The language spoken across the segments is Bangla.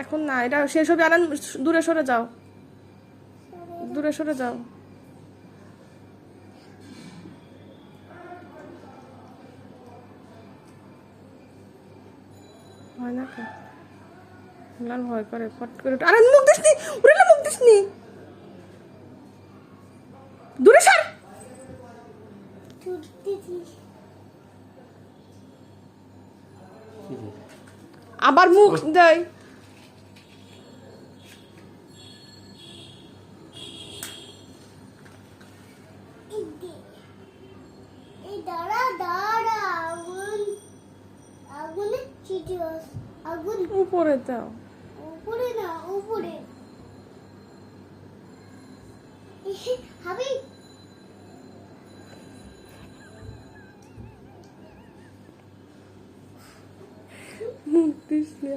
এখন না, এটা শেষ হবে। আনান দূরে সরে যাও, দূরে সরে যাও। হয় না কে? লাল ভয় করে, ফট করে আরে মুখ দিসনি, উড়ে মুখ দিসনি, দূরে সর। আবার মুখ দেয়। উপরে দাও, উপরে না, উপরে হাবি। মুখ দিসনি।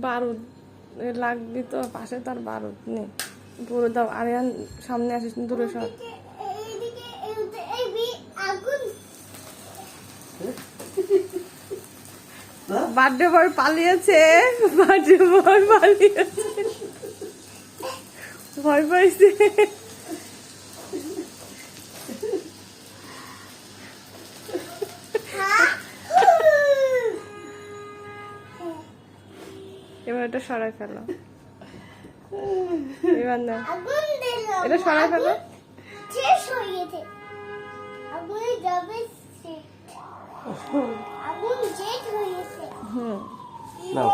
বারুদ লাগবি তো, পাশে তার বারুদ নেই। পুরো দাও। আরিয়ান সামনে আসিস, দূরে সর। বার্থডে বয় পালিয়েছে, বার্থডে বয় পালিয়েছে, ভয় পাইছে। এবার এটা সরাই ফেলো, এবার না, এটা সরাই ফেলো। শেষ হয়ে গেছে, আগুনে যাবে, আগুন জেট হয়ে গেছে। নাও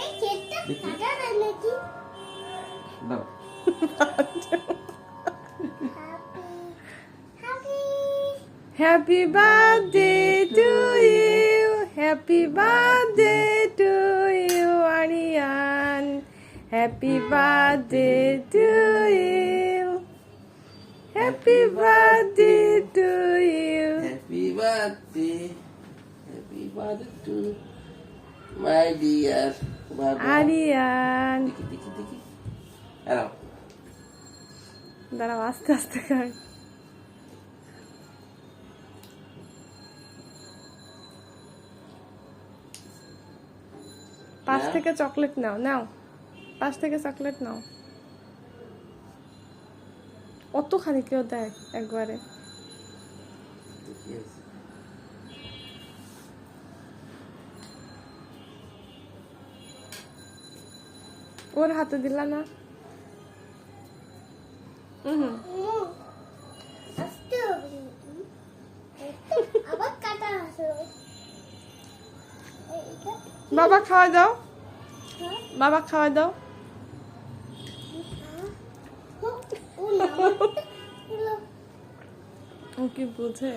এই কেকটা কাটা দেন নাকি? নাও। Happy birthday to you, happy birthday to you, Arian. Happy birthday to you, happy birthday to you. Happy birthday to my dear Baba. Arian. দেখি হ্যালো। দাঁড়াও, আস্তে আস্তে খাই। পাশ থেকে চকলেট নাও, নাও, পাশ থেকে চকলেট নাও। অতখানি কেউ দেয় একবারে? ওর হাতে দিলা না? আস্তে হবে, আবার কাটা আছে। বাবা খাওয়া দাও, বাবা খাওয়া দাও। ও কি বুঝে?